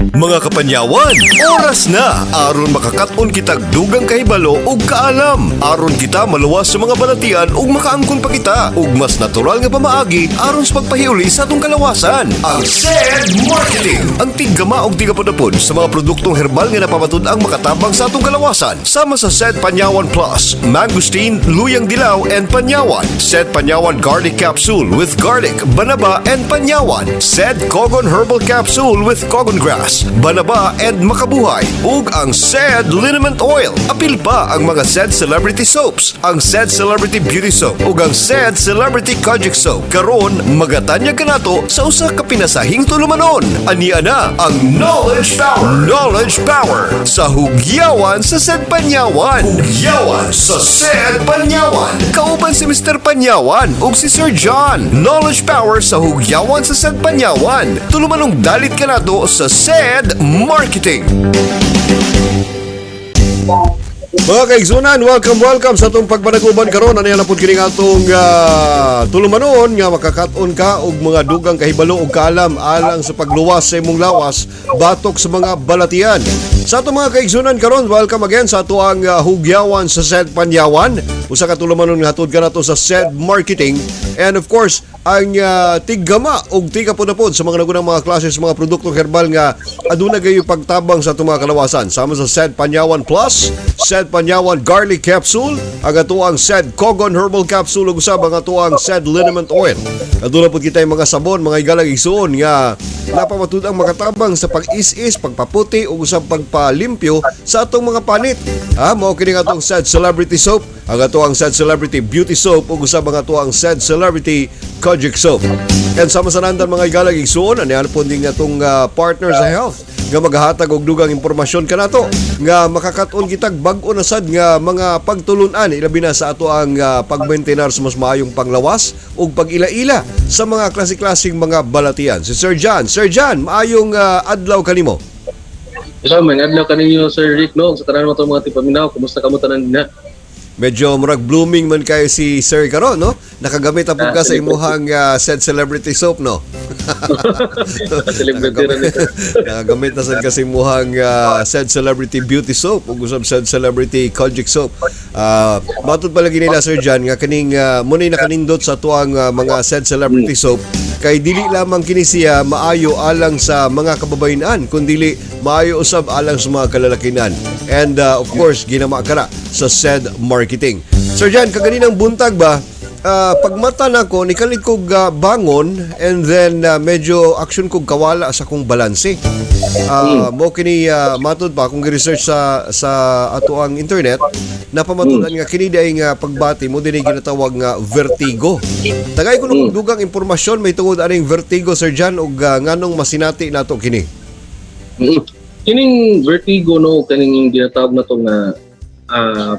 Mga kapanyawan, oras na aron makakaton kitag dugang kahibalo ug kaalam. Aron kita maluwas sa mga balatian ug makaangkon pa kita ug mas natural nga pamaagi aron sa pagpahiuli sa atong kalawasan. Ang SED Marketing, ang tiggama og tigapodapod sa mga produktong herbal nga napapatud-ang makatabang sa atong kalawasan. Sama sa SED Panyawan Plus, Mangosteen, Luyang Dilaw and Panyawan, SED Panyawan Garlic Capsule with garlic, banaba and panyawan, SED Cogon Herbal Capsule with cogon grass, banaba and makabuhay, ug ang SED Liniment Oil. Apil pa ang mga SED Celebrity Soaps, ang SED Celebrity Beauty Soap ug ang SED Celebrity Kojic Soap. Karon magatanyag kanato sa usa ka pinasahing tulumanon. Ania na ang Knowledge Power. Knowledge Power sa hugyawan sa SED Panyawan. Hugyawan sa SED Panyawan. Kauban si Mr. Panyawan ug si Sir John. Knowledge Power sa hugyawan sa SED Panyawan. Tulumanong dalit kanato sa SED Marketing. Mga kaigsunan, welcome sa atong pagpanaguban karon. Ano yan na po kining atong tulumanon nga makakaton ka og mga dugang kahibalo og kaalam alang sa pagluwas sa imong lawas batok sa mga balatian. Sa atong mga kaigsunan karon, welcome again sa ato ang hugyawan sa SED Panyawan. Usa ka tulumanon nga hatod kanato sa SED Marketing. And of course, ang tiggama og tigapod-apod sa mga nagunang mga klase sa mga produktong herbal nga aduna gayo pagtabang sa atong mga kalawasan. Sama sa SED Panyawan Plus, SED Panyawan Garlic Capsule, ang atuang SED Cogon Herbal Capsule ug usab ang atuang SED Liniment Oil. Aduna pud kita mga sabon, mga igalag igsuon nga napamatud ang makatabang sa pag-is-is, pagpaputi ug usab pagpalimpyo sa atong mga panit. Mao kini atong SED Celebrity Soap, ang atuang SED Celebrity Beauty Soap ug usab ang atuang SED Celebrity Kojic Soap. And sama sa nandan mga igalag igsuon, ani po ding atong partner sa health nga maghahatag og dugang impormasyon kanato nga makakaton kitag bag-o na sad nga mga pagtulun-an ilabi na sa ato ang pag-maintain sa mas maayong panglawas ug pag-ila-ila sa mga klase-klaseng mga balatian. Si Sir John, maayong adlaw kanimo. May adlaw kaninyo Sir Rick no sa tanan mo to mga tipaminaw, kumusta kamo tanan na? Medyo murag blooming man kayo si Sir karon, no? Nakagamit apod ka sa imuhang SED Celebrity Soap, no? Celebrity rin ito. Nakagamit na sad ka sa imuhang SED Celebrity Beauty Soap ug usab SED Celebrity Kojic Soap. Matod palagi nila Sir John nga kaning munay nakanindot sa tuang mga SED Celebrity Soap kay dili lamang kini siya maayo alang sa mga kababayenan kundi maayo usab alang sa mga kalalakinan. And of course ginama kara sa SED Marketing. Sir John, kaganinang buntag ba pagmata nako nikalit kog bangon and then medyo action kog kawala sa kong balanse. Mo kini matud pa kung research sa ato ang internet napamatudan nga kini day nga pagbati mo dinhi ginatawag nga vertigo. Tagay ko nung dugang impormasyon may tungod aning vertigo Sir John ug nganong masinati nato kini. Kining vertigo no kaning ginatawag na to nga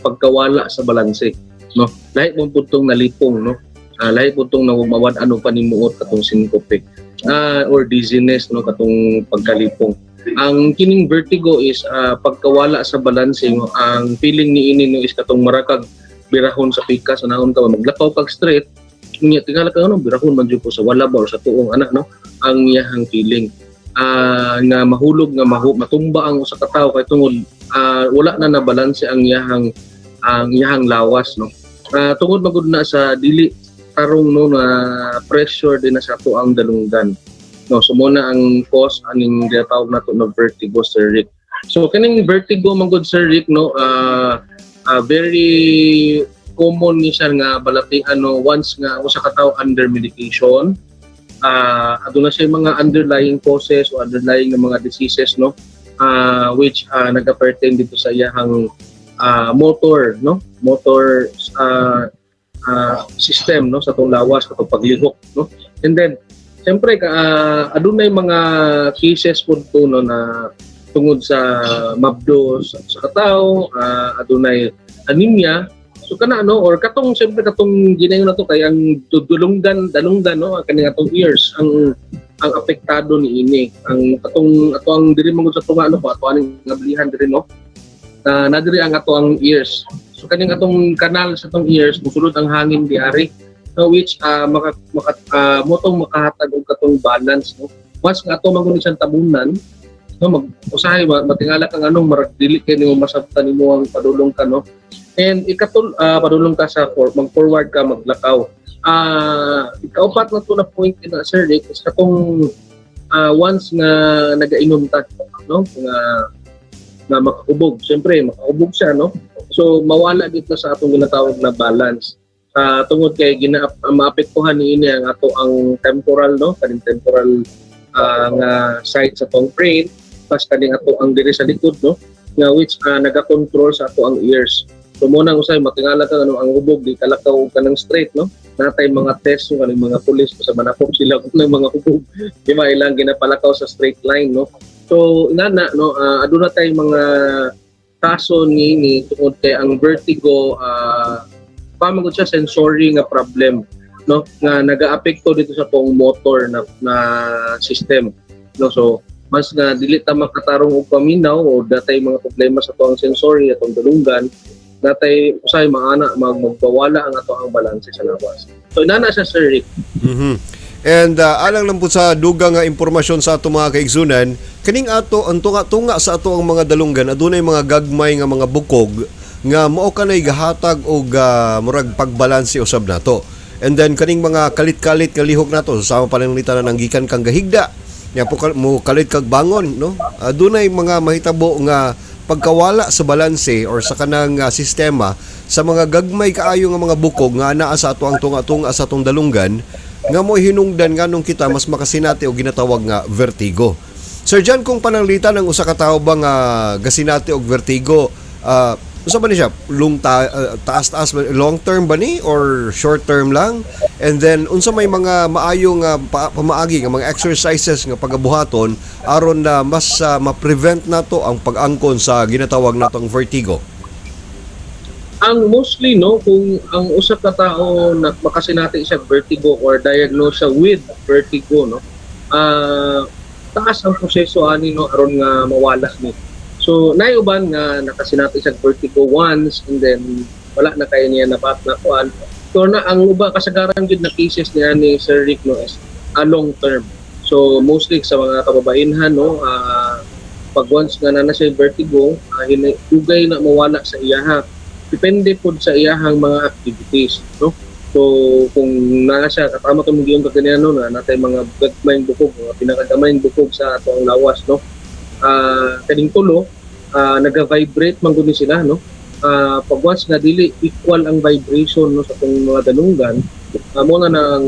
pagkawala sa balanse no. Lahi mo putong nalipong no. Lahi putong nawumawad ano panimuot katong syncope or dizziness no katong pagkalipong. Ang kining vertigo is pagkawala sa balanse no. Ang feeling ni ini no is katong marakag birahon sa pikas anahon ka maglakaw kag straight nya tingala ka no birahon man jud ko sa wala ba or sa tuong anak no ang iyang feeling nga mahulog nga matumba ang usa ka tawo kay tungod wala na nabalanse ang iyang lawas no. Tungod magud na sa dili tarong no na pressure din na sa ato ang dalunggan no. So muna ang cause aning ginatawag nato na vertigo Sir Rick. So kaning vertigo magud Sir Rick no very common ni siya nga balatian no once nga usa ka tawo under medication. Aduna siya mga underlying causes o underlying na mga diseases no which nag-pertain dito sa iyang motor system no sa tong lawas katong paglihok no. And then siyempre adunay mga cases pud to no na tungod sa mabdos sa katawo adunay anemia. So kana no or katong siyempre katong ginayon na to kay ang dalunggan no kaning atong ears ang apektado ni ini ang atong diri mangud sa tunga no ato aning ngablihan diri no nadiri ang ato ang ears. So kaning atong kanal sa atong ears musulod ang hangin diari no which motong makahatag og katong balance no. Once nga ato mangun siyang tabunan no mag-usahay matingala kang anong marag dili kay nimo masabtan nimo ang padulong ka, no. And padulong ka sa mag-forward ka, maglakaw. Ikaupat na to na point na Sir Rick is katong once nga nagainom ta, no, nga makaubog. Siyempre makaubog siya, no. So mawala dito sa atong ginatawag na balance. Tungod kay maapektuhan niini ang ato ang temporal, no, kaning temporal nga side sa tong brain, pas kaning ato ang diri sa likod, no, nga which naga-control sa ato ang ears. So muna usay matingala ka ano ang hubog di kalakaw ka ng straight, no. Natay mga test yung kaning mga pulis sa manakop sila kung ng mga hubog di ba ilang ginapalakaw sa straight line, no. So inana, no, aduna tay mga kaso ni tungod kay ang vertigo pamagod siya sensory nga problem, no, nga nagaapekto dito sa tong motor na system, no. So mas nga dili ta makatarong og paminaw o datay mga problema sa tuang sensory atong dalunggan, datay usay maana magbawala ang ato ang balanse sa lawas. So inana siya Sir Rick. And alang lang po sa dugang nga impormasyon sa ato mga kaigsunan, kaning ato ang tunga sa ato ang mga dalunggan adunay mga gagmay nga mga bukog nga mao kanay gahatag og murag pagbalanse usab nato. And then kaning mga kalit-kalit nga lihok nato sama pananglitan na gikan kang gahigda. Nya po mo kalit kag bangon, no? Adunay mga mahitabo nga pagkawala sa balanse or sa kanang sistema sa mga gagmay kaayo nga mga bukog nga anaa sa ato ang tunga-tunga sa atong dalunggan nga mo hinungdan nganong kita mas makasinati og ginatawag nga vertigo. Sir John, kung pananglitan ang usa ka tawo ba nga gasinati og vertigo, usa ba ni siya taas-taas long term ba ni or short term lang? And then unsa may mga maayo nga pamaagi nga mga exercises nga pagabuhaton aron na mas ma-prevent nato ang pag-angkon sa ginatawag natong vertigo? Ang mostly, no, kung ang usa ka tao na makasinati siya vertigo or diagnose siya with vertigo, no, taas ang proseso ani, no, aron nga mawala ni. So naiuban nga nakasinati siya vertigo once and then wala na kay niya nakuan. So na ang uba kasagaran gid na cases niya ni Sir Rick, no, is long term. So mostly sa mga kababainhan, no, pag once nga na siya vertigo, hinugay na mawala sa iyaha. Depende po sa iyahang mga activities, no. So kung na siya katama tong giyong kaganian, no, na natay mga gagmayng bukog, mga pinakagamay bukog sa atong lawas, no. Kaning tulo naga-vibrate man gud sila, no. Pag once nga dili equal ang vibration, no, sa atong mga dalunggan, mo na nang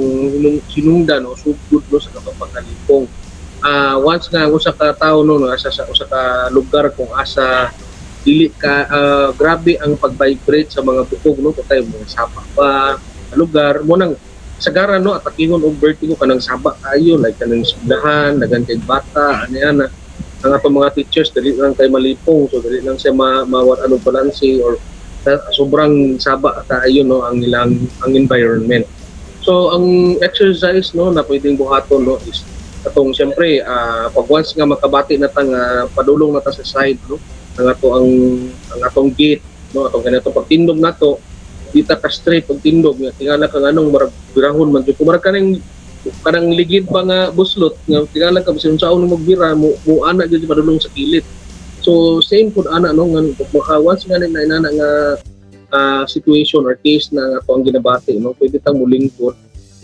sinungdan o sugod, no, sa kapagkalipong. Once nga usa ka tawo, no, asa sa usa ka lugar kung asa dili ka grabe ang pag-vibrate sa mga bukog, no, kay mga sapa pa lugar mo nang sagaran, no, atakingon og vertigo kanang saba kayo like kanang siglahan dagan kay bata ana ang atong mga teachers dili lang kay malipong, so dili lang siya mawat anong balanse or sobrang saba kayo, no, ang environment. So ang exercise, no, na pwedeng buhaton, no, is atong siyempre pag once nga makabati na ta nga padulong na ta sa side, no, ang atong gate, no, atong ganito pagtindog nato di ta ka straight pag tindog nga tingala ka nganong marag birahon man jud marag kanang ligid pa nga buslot nga tingala ka bisan sa unong magbira mo ana jud padulong sa kilid. So same pud ana, no, nga once nga na inana nga situation or case na ato ang ginabati, no, pwede tang mulingkod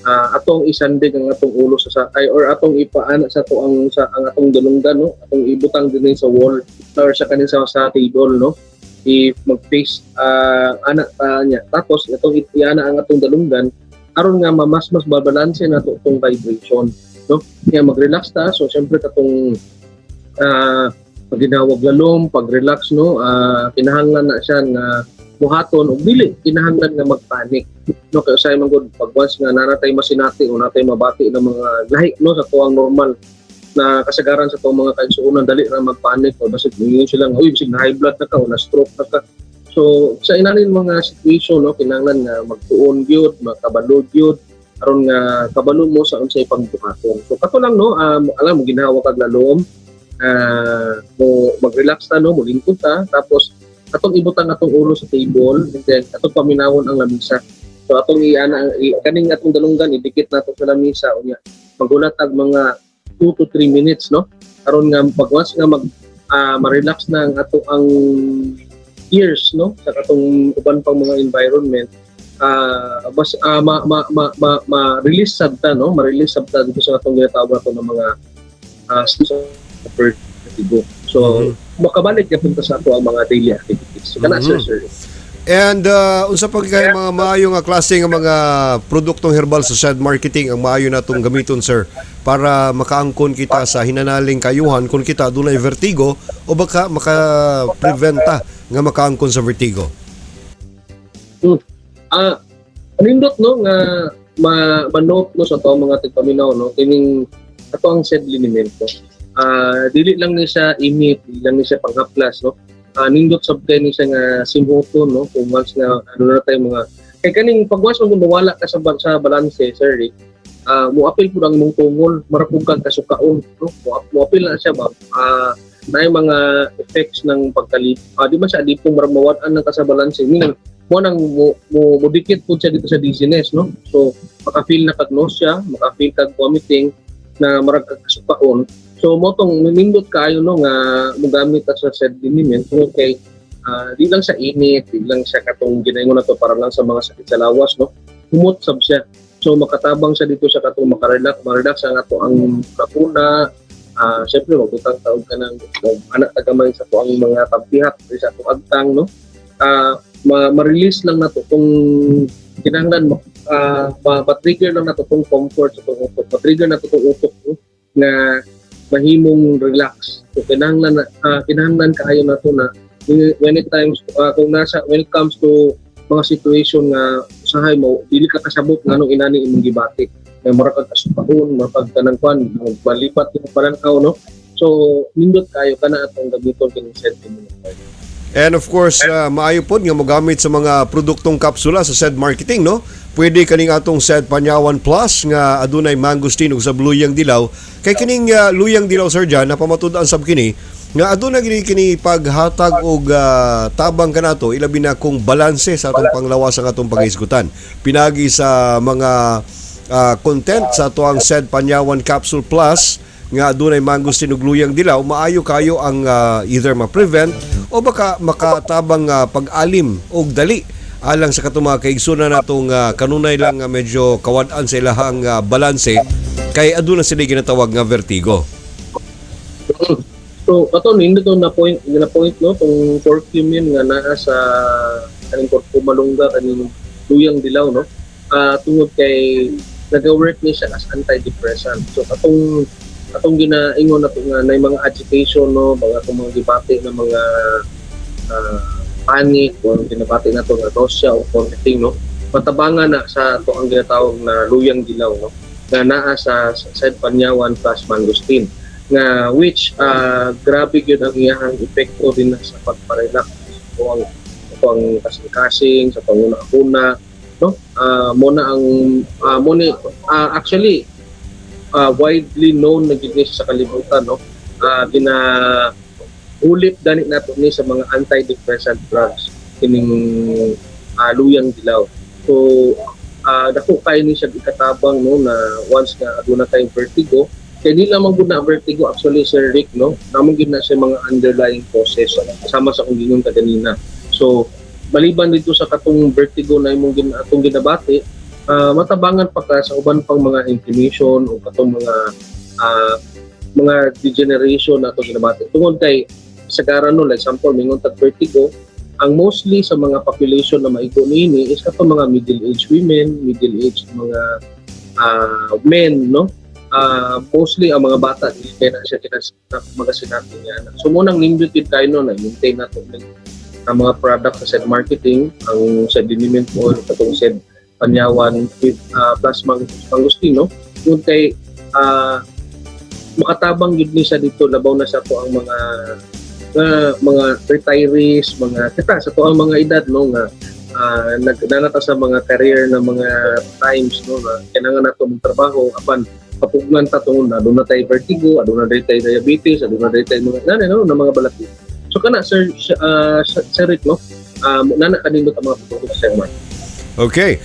atong isandig ang atong ulo sa sakay or atong ipaana sa to ang atong dalunggan, no, atong ibutang dinhi sa wall or sa kanin sa table, no, mag-face anak niya tapos itong iana ang atong dalunggan aron nga mas babalanse nato itong vibration, no. Kaya mag-relax ta, so syempre katong pagginawag lalom, pag-relax, no, kinahanglan na siya nga buhaton o dili kinahanglan nga magpanik, no, kay usay man gud pag once nga nanatay masinati o natay mabati ng mga lahi, no, sa tuang normal na kasagaran sa tuang mga kaigsuonan dali na magpanik o basig ningon sila nga uy bisig na high blood na ka o na stroke na ka. So sa inanin mga situation, no, kinahanglan nga magtuon gyud, makabalo gyud aron nga kabalo mo sa unsay pagbuhaton. So kato lang, no, alam mo ginawa kag lalom, mo mag-relax ta, no, mulingkod ta tapos atong ibutang atong ulo sa table and then atong paminawon ang lamisa. So atong kaning atong dalunggan idikit nato sa lamisa unya magulat ag mga 2 to 3 minutes, no, karon nga pag once nga ma-relax na ang ato ang ears no sa katong uban pang mga environment, mas ma-release sabta no, ma-release sabta dito sa atong ginatawag nato ng mga vertigo. So makabalik ya punta sa ato ang mga daily activities. So kana sir. And unsa pa kay mga maayo nga klase nga mga produktong herbal sa SED marketing ang maayo natong gamiton sir para makaangkon kita sa hinanaling kayuhan kung kita dunay vertigo o baka maka-preventa nga makaangkon sa vertigo? Nindot no nga ma-note no sa to mga tigpaminaw no kining ato ang SED linimento. Dili lang ni siya init, dili lang ni siya panghaplas no. Nindot sab kay ni siya nga simhoton no kung once na na tayo mga kay kaning pagwas mo mawala ka sa balanse sir Rick, muapil pud ang imong tungol marapog kag kasukaon no, muapil na siya ba na mga effects ng pagkalip di ba siya di pong maramawaan ng kasabalanse meaning mo nang mudikit po siya dito sa dizziness no, so maka-feel na kag nausea, maka-feel kag vomiting na marag kag kasukaon. So motong nindot kayo no nga mogamit sa SED liniment kay di lang sa init, di lang siya katong ginaingon na to para lang sa mga sakit sa lawas no. Humot sab siya. So makatabang siya dito sa katong makarelax ang ato ang kapuna. Syempre magbutang taog ka ng anak tagamay sa to ang mga tabtihat sa ato agtang no. Ma-release lang nato kung kinahanglan ma-trigger lang nato tong comfort sa tong utok, ma-trigger nato tong utok no, na mahimong relax. So kinahanglan kaayo nato na when it comes to mga situation nga usahay mo dili ka kasabot nganong inani imong gibati nga mura kag kasupahon, mura kag kanang kwan malipat yung pananaw no. So nindot kayo kana atong gamiton kining SED liniment. And of course, maayo po nga mogamit sa mga produktong kapsula sa SED marketing, no? Pwede kaning atong SED Panyawan Plus nga adunay mangosteen ug sa luyang dilaw. Kay kining luyang dilaw sir Jan, napamatud-an sab kini nga aduna kini paghatag og tabang kanato ilabi na kung balanse sa atong panglawas ang atong paghisgutan. Pinagi sa mga content sa atoang SED Panyawan Capsule Plus nga adunay mangosteen ug luyang dilaw, maayo kayo ang either ma-prevent o baka makatabang pag-alim og dali alang sa katong mga kaigsunan natong kanunay lang medyo kawad-an sa ilahang balanse kay aduna sila ginatawag nga vertigo. So ato nindot na point no tong curcumin nga naa sa kaning curcuma longa kaning luyang dilaw no. Tungod kay nag-work ni siya as antidepressant. So atong ginaingon nato nga na mga agitation no, mga gibati na mga panic o ginabati nato nga nausea o vomiting no, matabangan na sa ato ang ginatawag na luyang dilaw no, nga naa sa SED Panyawan Plus mangosteen nga which grabe gyud ang iyang epekto din sa pagparelax o ang kasing-kasing sa panguna-una no. Actually widely known na gid sa kalibutan no, hulip dani nato ni sa mga antidepressant drugs kining luyang dilaw. So dako kay ni siya ikatabang no na once nga aduna tayong vertigo kay di lamang gud na vertigo actually Sir Rick no, namang gid na sa mga underlying causes sama sa kung gingon kanina. So maliban dito sa katong vertigo na imong atong ginabati, matabangan pa ka sa uban pang mga inflammation o katong mga degeneration na itong ginabati. Tungod kay sagara no, like example, mingon tag vertigo, ang mostly sa mga population na maigo niini is katong mga middle-aged women, middle-aged mga men, no? Mostly ang mga bata, kaya na siya kinasinatin niya. So munang limited tayo no, na maintain natin ang mga product sa SED marketing, ang SED liniment oil, katong SED Panyawan plus mangosteen no. Yung kay makatabang gid ni siya dito labaw na sa to ang mga retirees, mga kita sa to ang mga edad no nga nagdanata sa mga career na mga times no na kailangan nato magtrabaho apan kapugnan ta tungod na aduna tay vertigo, aduna tay diabetes, aduna tay mga no na mga balakid. So kana sir Rick no nana kanindot ang mga produkto sa SED market. Okay.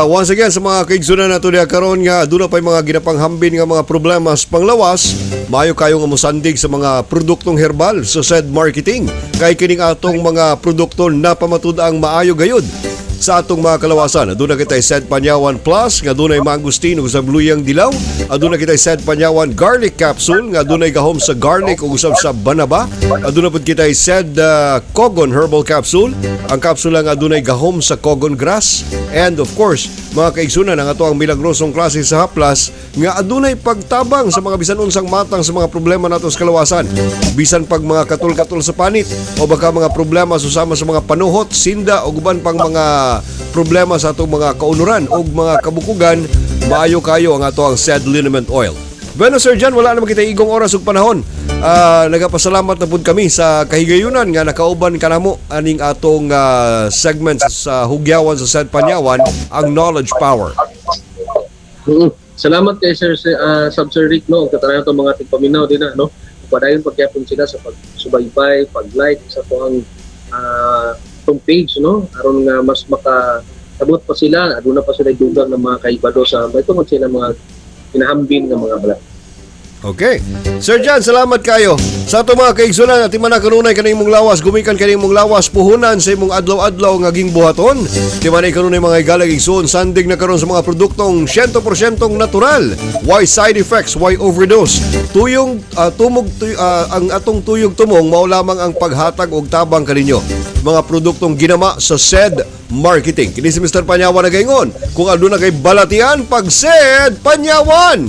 Once again, sa mga kaigsunan nato diha karon nga aduna pay mga ginapanghambin nga mga problema sa panglawas, maayo kayo nga mosandig sa mga produktong herbal sa SED Marketing. Kay kining atong mga produkto napamatud-ang maayo gayud sa atong mga kalawasan. Aduna kitay SED Panyawan Plus nga dunay mangustin ug usab luyang dilaw. Aduna kitay SED Panyawan Garlic Capsule nga dunay gahom sa garlic ug usab sa banaba. Aduna pud kitay SED Kogon Herbal Capsule. Ang kapsula nga dunay gahom sa kogon grass. And of course, mga kaigsunan, ang ato ang milagrosong klase sa haplas nga adunay pagtabang sa mga bisan unsang matang sa mga problema nato sa kalawasan. Bisan pag mga katul-katul sa panit o baka mga problema susama sa mga panuhot, sinda o guban pang mga problema sa atong mga kaunuran o mga kabukugan, maayo kayo ang ato ang SED Liniment Oil. Bueno, Sir John, wala naman kita igong oras ug panahon. Nagapasalamat na pud kami sa kahigayunan nga nakauban kanamo aning atong segment sa hugyawan sa SED Panyawan, ang Knowledge Power. Salamat kay Sir Sir Rick, no, katanayon to mga tigpaminaw din na, no. Padayon pagyapon sila sa pagsubaybay, pag-like sa tuang tong page, no, aron nga mas makasabot pa sila, aduna pa sila dugang ng mga kaibado sa ito man sila mga pinahambin ng mga balat. Okay. Sir John, salamat kayo. Sa ato mga kaigsunan, at imana kanunay kaning mong lawas, gumikan kaning mong lawas, puhunan sa imong adlaw-adlaw nga ging buhaton. Timanay kanunay mga igalag igsoon, sandig na karon sa mga produktong 100% natural. Why side effects? Why overdose? Ang atong tuyog tumong mao lamang ang paghatag og tabang kaninyo. Mga produktong ginama sa SED Marketing. Kini si Mr. Panyawan nagaingon, kung aduna kay balatian pag SED Panyawan.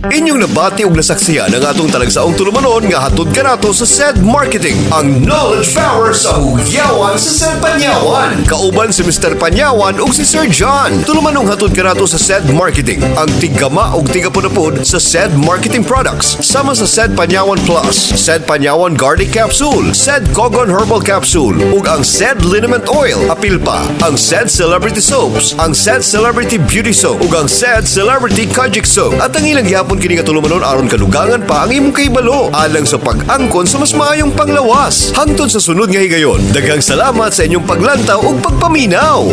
Inyong nabati ug nasaksiyan ang atong talagsaong tulumanon nga hatod kanato sa SED Marketing, ang knowledge power sa hugyawan sa SED Panyawan. Kauban si Mr. Panyawan ug si Sir John. Tulumanong hatod kanato sa SED Marketing, ang tigama ug tigapunapod sa SED Marketing products, sama sa SED Panyawan Plus, SED Panyawan Garlic Capsule, SED Kogon Herbal Capsule ug ang SED Liniment Oil. Apil pa ang SED Celebrity Soaps, ang SED Celebrity Beauty Soap ug ang SED Celebrity Kojic Soap. At ang ilang gihapon kini katulumanon aron kadugangan pa ang imong kahibalo alang sa pag-angkon sa mas maayong panglawas. Hangtod sa sunod nga higayon, daghang salamat sa inyong paglantaw ug pagpaminaw.